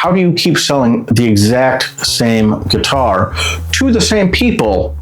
how do you keep selling the exact same guitar to the same people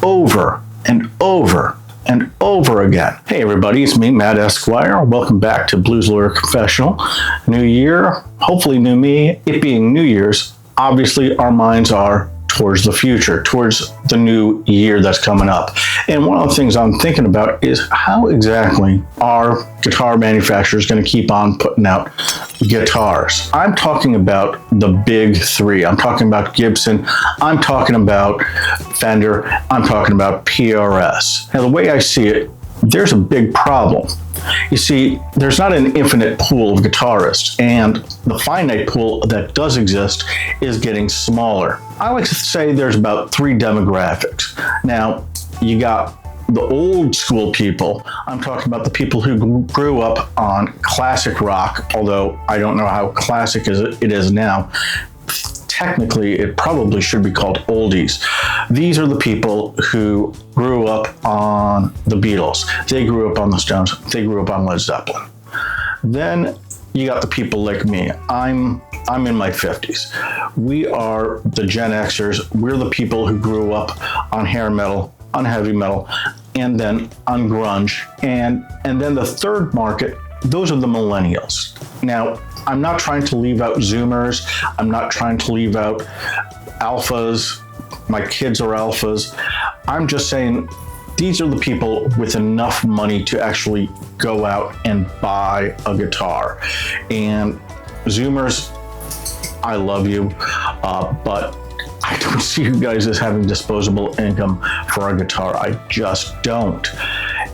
over and over and over again? Hey everybody, it's me, Matt Esquire. Welcome back to Blues Lawyer Confessional. New year, hopefully new me. It being New Year's, obviously our minds are towards the future, towards the new year that's coming up. And one of the things I'm thinking about is how exactly are guitar manufacturers going to keep on putting out guitars? I'm talking about the big three. I'm talking about Gibson. I'm talking about Fender. I'm talking about PRS. Now, the way I see it, there's a big problem. You see, there's not an infinite pool of guitarists, and the finite pool that does exist is getting smaller. I like to say there's about three demographics. Now, you got the old school people. I'm talking about the people who grew up on classic rock, although I don't know how classic it is now. Technically, it probably should be called oldies. These are the people who grew up on the Beatles. They grew up on the Stones. They grew up on Led Zeppelin. Then you got the people like me. I'm in my 50s. We are the Gen Xers. We're the people who grew up on hair metal, on heavy metal, and then on grunge. And then the third market, those are the millennials. Now, I'm not trying to leave out Zoomers. I'm not trying to leave out alphas. My kids are alphas. I'm just saying these are the people with enough money to actually go out and buy a guitar. And Zoomers, I love you, but I don't see you guys as having disposable income for a guitar. I just don't.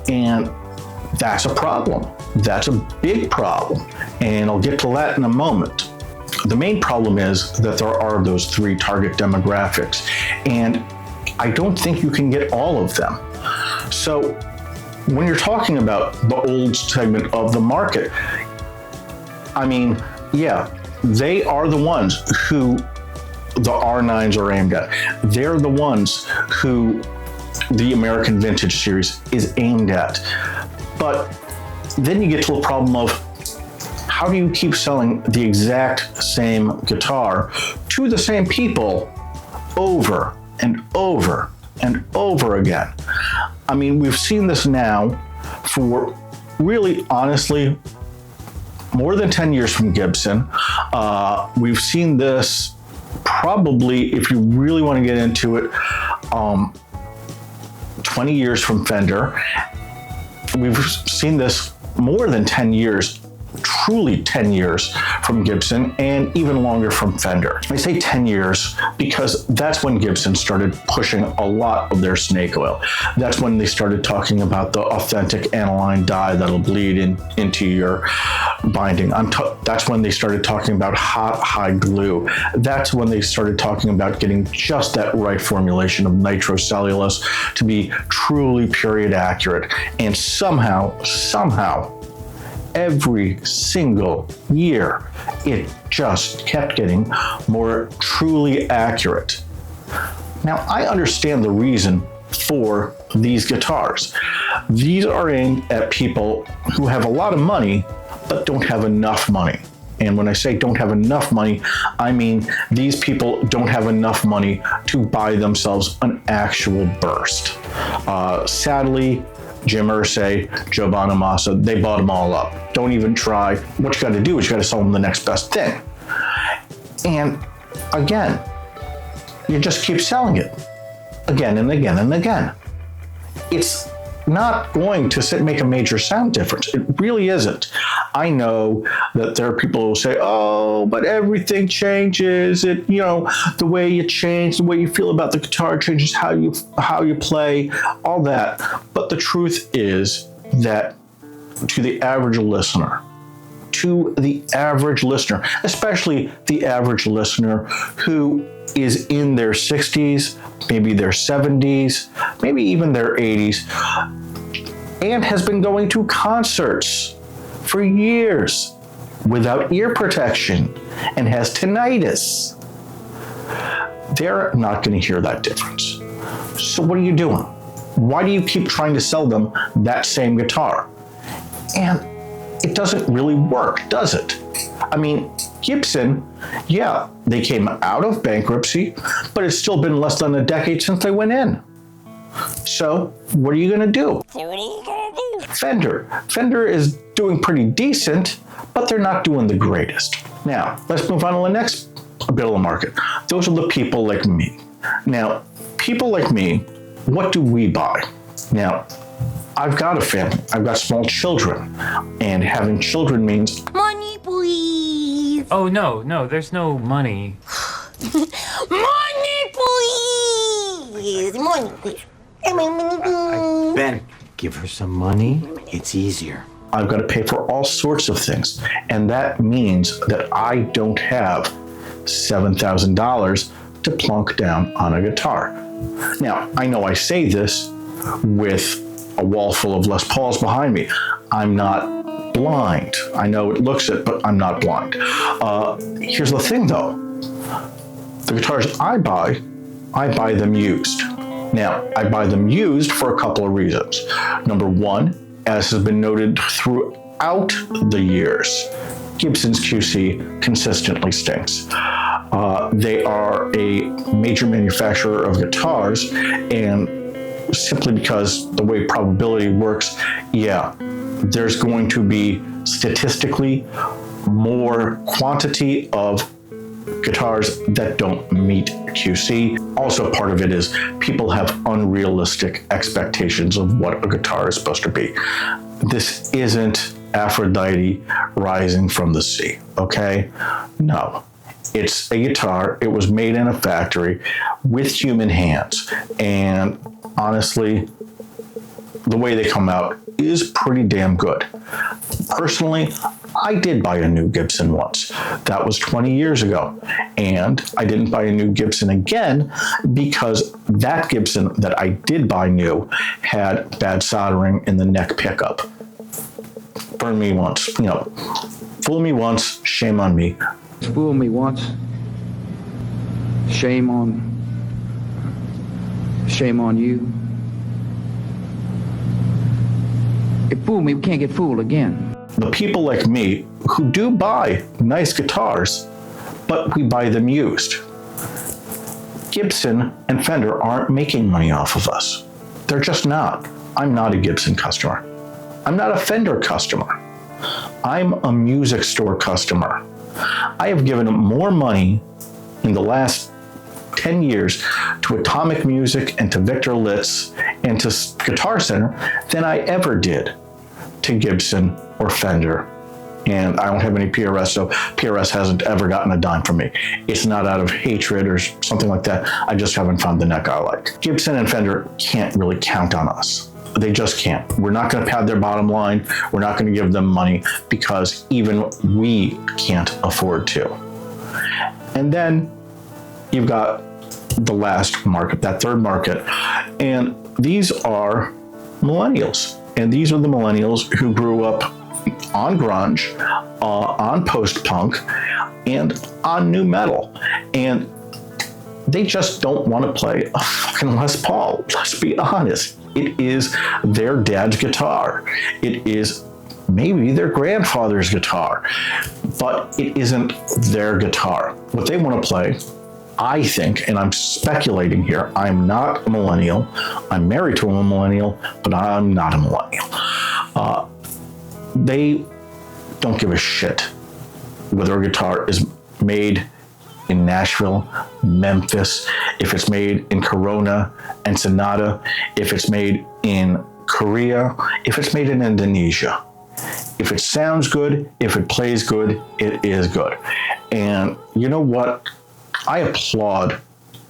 And that's a problem. That's a big problem. And I'll get to that in a moment. The main problem is that there are those three target demographics, and I don't think you can get all of them. So when you're talking about the old segment of the market, I mean, yeah, they are the ones who the R9s are aimed at. They're the ones who the American Vintage Series is aimed at. But then you get to the problem of how do you keep selling the exact same guitar to the same people over and over and over again? I mean, we've seen this now for really, honestly, more than 10 years from Gibson. We've seen this probably, if you really want to get into it, 20 years from Fender. We've seen this more than 10 years, truly 10 years from Gibson, and even longer from Fender. I say 10 years because that's when Gibson started pushing a lot of their snake oil. That's when they started talking about the authentic aniline dye that'll bleed into your binding. That's when they started talking about hot, high glue. That's when they started talking about getting just that right formulation of nitrocellulose to be truly period accurate. And somehow, every single year, it just kept getting more truly accurate. Now, I understand the reason for these guitars. These are aimed at people who have a lot of money, but don't have enough money. And when I say don't have enough money, I mean these people don't have enough money to buy themselves an actual burst. Sadly, Jim Irsay, Joe Bonamassa, they bought them all up. Don't even try. What you got to do is you got to sell them the next best thing. And again, you just keep selling it again and again and again. It's not going to make a major sound difference. It really isn't. I know that there are people who say, oh, but everything changes. The way you change, the way you feel about the guitar changes, how you play, all that. But the truth is that to the average listener, especially the average listener who is in their 60s, maybe their 70s, maybe even their 80s, and has been going to concerts for years without ear protection and has tinnitus, they're not going to hear that difference. So what are you doing? Why do you keep trying to sell them that same guitar? And it doesn't really work, does it? I mean, Gibson, yeah, they came out of bankruptcy, but it's still been less than a decade since they went in. So, what are you going to do? Fender is doing pretty decent, but they're not doing the greatest. Now, let's move on to the next bit of the market. Those are the people like me. Now, people like me, what do we buy? Now, I've got a family. I've got small children. And having children means... Money, please. Oh, no, there's no money. Money, please. Money, please. Ben, give her some money. It's easier. I've got to pay for all sorts of things. And that means that I don't have $7,000 to plunk down on a guitar. Now, I know I say this with a wall full of Les Pauls behind me. I'm not blind. I know it looks it, but I'm not blind. Here's the thing though. The guitars I buy them used. Now, I buy them used for a couple of reasons. Number one, as has been noted throughout the years, Gibson's QC consistently stinks. They are a major manufacturer of guitars, and simply because the way probability works, yeah, there's going to be statistically more quantity of guitars that don't meet QC. Also, part of it is people have unrealistic expectations of what a guitar is supposed to be. This isn't Aphrodite rising from the sea, okay? No. It's a guitar. It was made in a factory with human hands. And honestly, the way they come out is pretty damn good. Personally, I did buy a new Gibson once. That was 20 years ago. And I didn't buy a new Gibson again because that Gibson that I did buy new had bad soldering in the neck pickup. Burn me once, fool me once, shame on me. Fool me once, shame on you. If fool me, we can't get fooled again. The people like me who do buy nice guitars, but we buy them used. Gibson and Fender aren't making money off of us. They're just not. I'm not a Gibson customer. I'm not a Fender customer. I'm a music store customer. I have given more money in the last 10 years to Atomic Music and to Victor Litz and to Guitar Center than I ever did to Gibson or Fender. And I don't have any PRS, so PRS hasn't ever gotten a dime from me. It's not out of hatred or something like that. I just haven't found the neck I like. Gibson and Fender can't really count on us. They just can't. We're not going to pad their bottom line. We're not going to give them money because even we can't afford to. And then you've got the last market, that third market. And these are millennials. And these are the millennials who grew up on grunge, on post-punk, and on nu metal. And they just don't want to play a fucking Les Paul. Let's be honest. It is their dad's guitar. It is maybe their grandfather's guitar, but it isn't their guitar. What they want to play, I think, and I'm speculating here, I'm not a millennial. I'm married to a millennial, but I'm not a millennial. They don't give a shit whether a guitar is made in Nashville, Memphis, if it's made in Corona, Ensenada, if it's made in Korea, if it's made in Indonesia. If it sounds good, if it plays good, it is good. And you know what? I applaud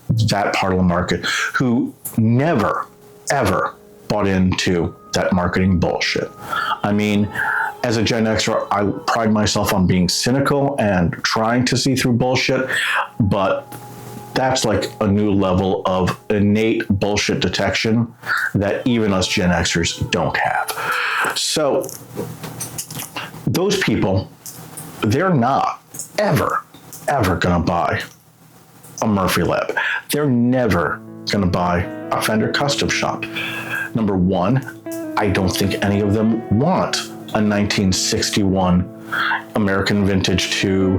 that part of the market who never, ever bought into that marketing bullshit. I mean, as a Gen Xer, I pride myself on being cynical and trying to see through bullshit, but that's like a new level of innate bullshit detection that even us Gen Xers don't have. So those people, they're not ever gonna buy a Murphy Lab. They're never gonna buy a Fender Custom Shop. Number one, I don't think any of them want a 1961 American vintage to,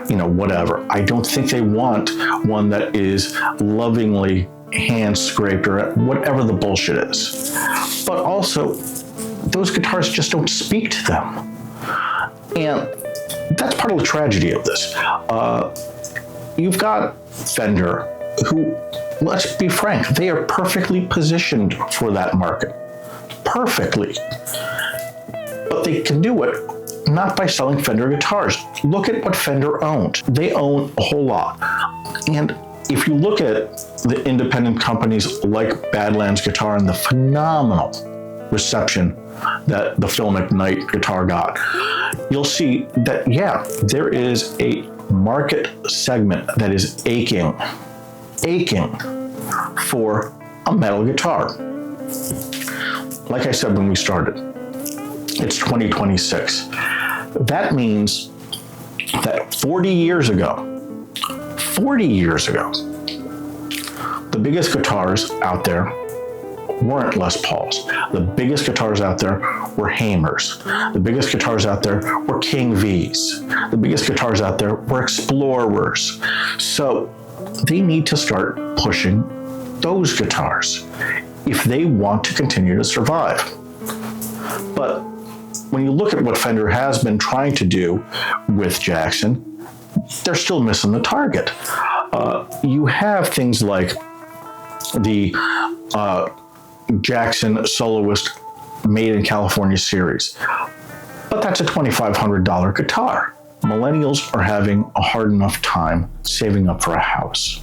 whatever. I don't think they want one that is lovingly hand scraped or whatever the bullshit is. But also, those guitars just don't speak to them. And that's part of the tragedy of this. You've got Fender, who, let's be frank, they are perfectly positioned for that market. Perfectly. But they can do it not by selling Fender guitars. Look at what Fender owned. They own a whole lot. And if you look at the independent companies like Badlands Guitar and the phenomenal reception that the Phil McKnight guitar got, you'll see that, yeah, there is a market segment that is aching for a metal guitar. Like I said when we started, it's 2026. That means that 40 years ago, the biggest guitars out there weren't Les Pauls. The biggest guitars out there were Hamers. The biggest guitars out there were King V's. The biggest guitars out there were Explorers. So they need to start pushing those guitars if they want to continue to survive. But when you look at what Fender has been trying to do with Jackson, they're still missing the target. You have things like the Jackson Soloist Made in California series, but that's a $2,500 guitar. Millennials are having a hard enough time saving up for a house.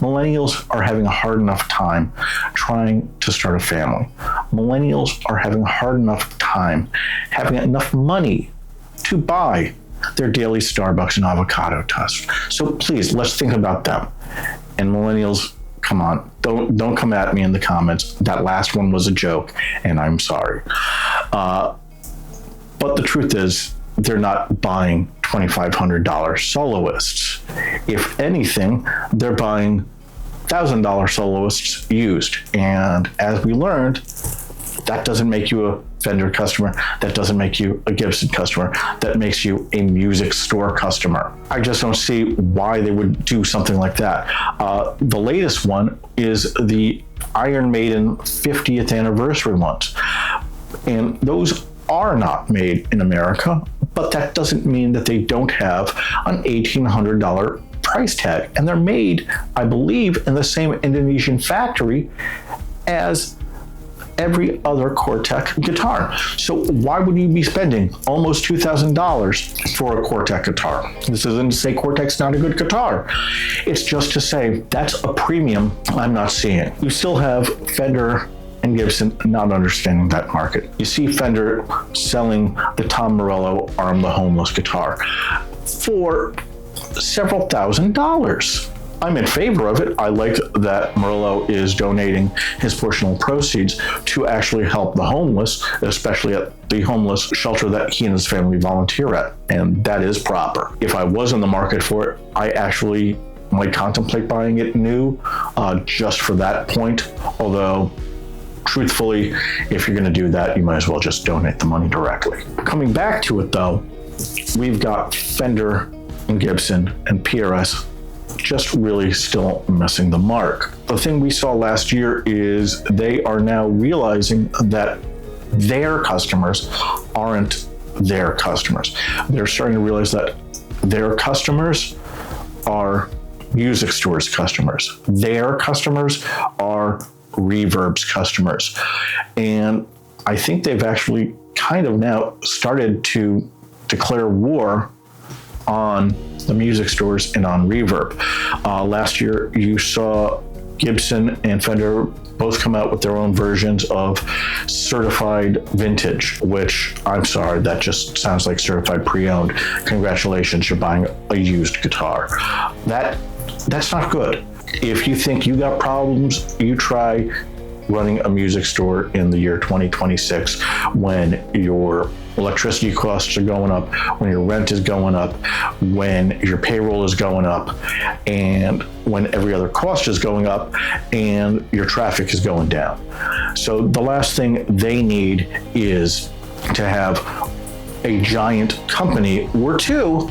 Millennials are having a hard enough time trying to start a family. Millennials are having a hard enough time having enough money to buy their daily Starbucks and avocado toast. So please, let's think about them. And millennials, come on, don't come at me in the comments. That last one was a joke, and I'm sorry. But the truth is, they're not buying $2,500 soloists. If anything, they're buying $1,000 soloists used. And as we learned, that doesn't make you a Fender customer. That doesn't make you a Gibson customer. That makes you a music store customer. I just don't see why they would do something like that. The latest one is the Iron Maiden 50th anniversary ones. And those are not made in America, but that doesn't mean that they don't have an $1,800 price tag. And they're made, I believe, in the same Indonesian factory as every other Cortec guitar. So why would you be spending almost $2,000 for a Cortec guitar? This isn't to say Cortec's not a good guitar. It's just to say that's a premium I'm not seeing. You still have Fender and Gibson not understanding that market. You see Fender selling the Tom Morello Arm the Homeless guitar for several $1,000s. I'm in favor of it. I like that Morello is donating his portion of proceeds to actually help the homeless, especially at the homeless shelter that he and his family volunteer at, and that is proper. If I was in the market for it, I actually might contemplate buying it new, just for that point, although truthfully, if you're going to do that, you might as well just donate the money directly. Coming back to it though, we've got Fender and Gibson and PRS just really still missing the mark. The thing we saw last year is they are now realizing that their customers aren't their customers. They're starting to realize that their customers are music stores' customers. Their customers are Reverb's customers. And I think they've actually kind of now started to declare war on the music stores and on Reverb. Last year, you saw Gibson and Fender both come out with their own versions of certified vintage, which I'm sorry, that just sounds like certified pre-owned. Congratulations, you're buying a used guitar. That's not good. If you think you got problems, you try running a music store in the year 2026 when your electricity costs are going up, when your rent is going up, when your payroll is going up, and when every other cost is going up and your traffic is going down. So the last thing they need is to have a giant company or two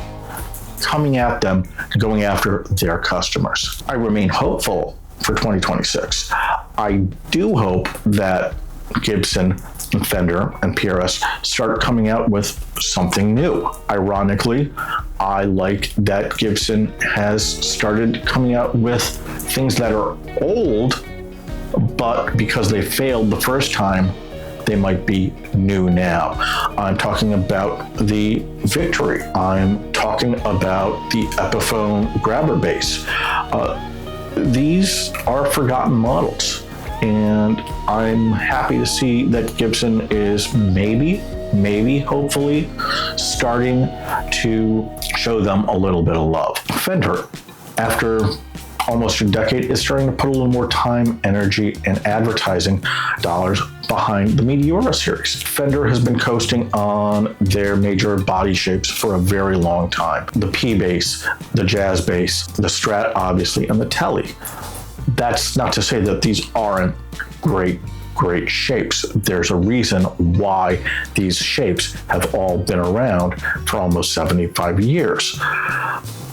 coming at them, going after their customers. I remain hopeful for 2026. I do hope that Gibson and Fender and PRS start coming out with something new. Ironically, I like that Gibson has started coming out with things that are old, but because they failed the first time, they might be new now. I'm talking about the Victory. I'm talking about the Epiphone grabber bass. These are forgotten models, and I'm happy to see that Gibson is maybe, hopefully, starting to show them a little bit of love. Fender, after almost a decade, is starting to put a little more time, energy, and advertising dollars behind the Meteora series. Fender has been coasting on their major body shapes for a very long time. The P bass, the jazz bass, the Strat, obviously, and the Tele. That's not to say that these aren't great shapes. There's a reason why these shapes have all been around for almost 75 years.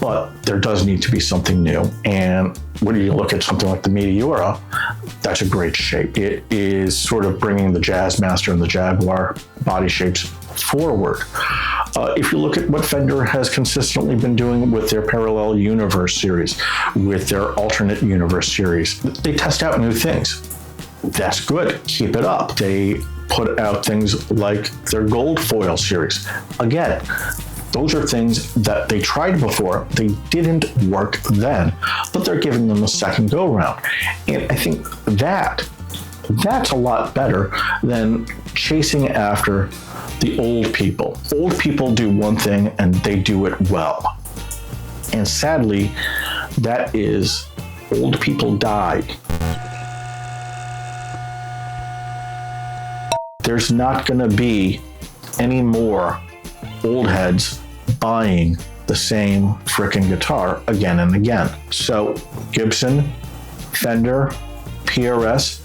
But there does need to be something new. And when you look at something like the Meteora, that's a great shape. It is sort of bringing the Jazzmaster and the Jaguar body shapes forward. If you look at what Fender has consistently been doing with their Parallel Universe series, with their Alternate Universe series, they test out new things. That's good. Keep it up. They put out things like their Gold Foil series. Again, those are things that they tried before. They didn't work then, but they're giving them a second go round. And I think that's a lot better than chasing after the old people. Old people do one thing and they do it well. And sadly, that is old people die. There's not going to be any more old heads buying the same frickin' guitar again and again. So Gibson, Fender, PRS,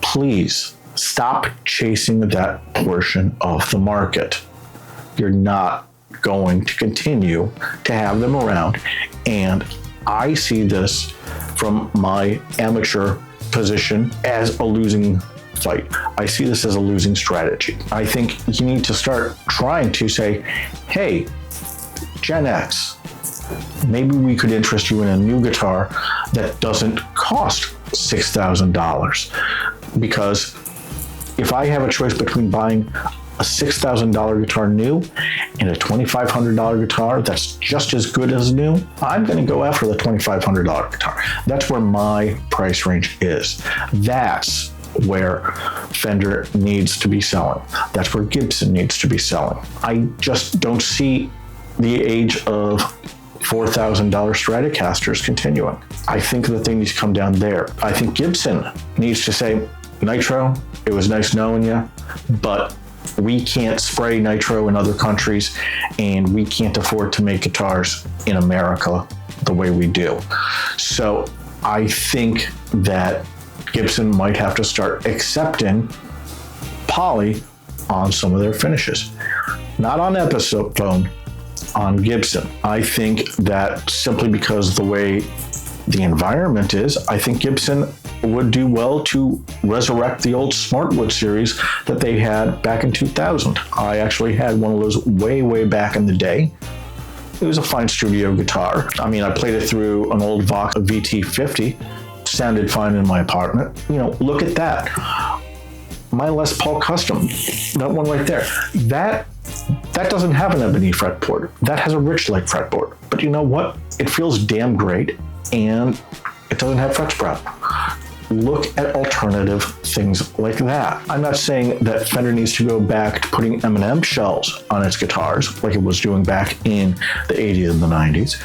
please stop chasing that portion of the market. You're not going to continue to have them around. And I see this from my amateur position as a losing fight. I see this as a losing strategy. I think you need to start trying to say, hey, Gen X, maybe we could interest you in a new guitar that doesn't cost $6,000. Because if I have a choice between buying a $6,000 guitar new and a $2,500 guitar that's just as good as new, I'm going to go after the $2,500 guitar. That's where my price range is. That's where Fender needs to be selling. That's where Gibson needs to be selling. I just don't see the age of $4,000 Stratocasters continuing. I think that they need to come down there. I think Gibson needs to say, Nitro, it was nice knowing you, but we can't spray nitro in other countries, and we can't afford to make guitars in America the way we do. So I think that Gibson might have to start accepting poly on some of their finishes. Not on Epiphone, on Gibson. I think that simply because the way the environment is, I think Gibson would do well to resurrect the old Smartwood series that they had back in 2000. I actually had one of those way back in the day. It was a fine studio guitar. I mean, I played it through an old Vox VT50. Sounded fine in my apartment. You know, look at that. My Les Paul Custom, that one right there. That doesn't have an ebony fretboard. That has a Richlake fretboard. But you know what? It feels damn great, and it doesn't have fret sprout. Look at alternative things like that. I'm not saying that Fender needs to go back to putting M&M shells on its guitars like it was doing back in the 80s and the 90s,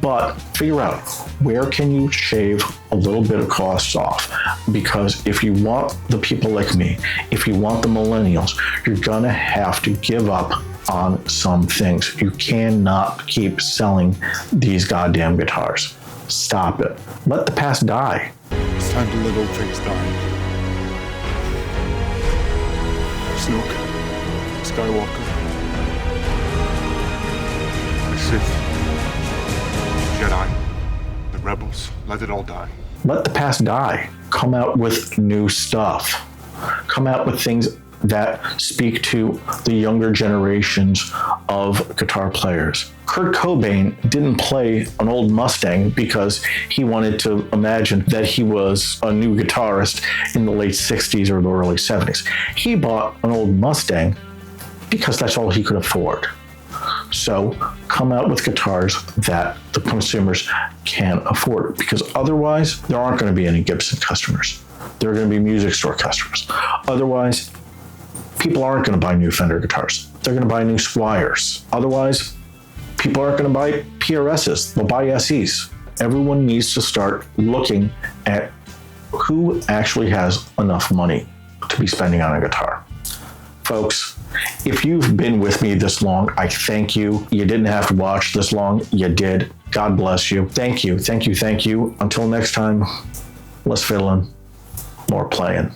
but figure out where can you shave a little bit of costs off. Because if you want the people like me, if you want the millennials, you're gonna have to give up on some things. You cannot keep selling these goddamn guitars. Stop it. Let the past die. It's time to let old things die. Snoke, Skywalker, Sith, Jedi, the rebels, let it all die. Let the past die. Come out with new stuff. Come out with things that speak to the younger generations of guitar players. Kurt Cobain didn't play an old Mustang because he wanted to imagine that he was a new guitarist in the late 60s or the early 70s. He bought an old Mustang because that's all he could afford. So come out with guitars that the consumers can afford, because otherwise there aren't going to be any Gibson customers. There are going to be music store customers. Otherwise, people aren't going to buy new Fender guitars. They're going to buy new Squiers. Otherwise, people aren't going to buy PRSs. They'll buy SEs. Everyone needs to start looking at who actually has enough money to be spending on a guitar. Folks, if you've been with me this long, I thank you. You didn't have to watch this long. You did. God bless you. Thank you. Thank you. Thank you. Until next time, less fiddling, more playing.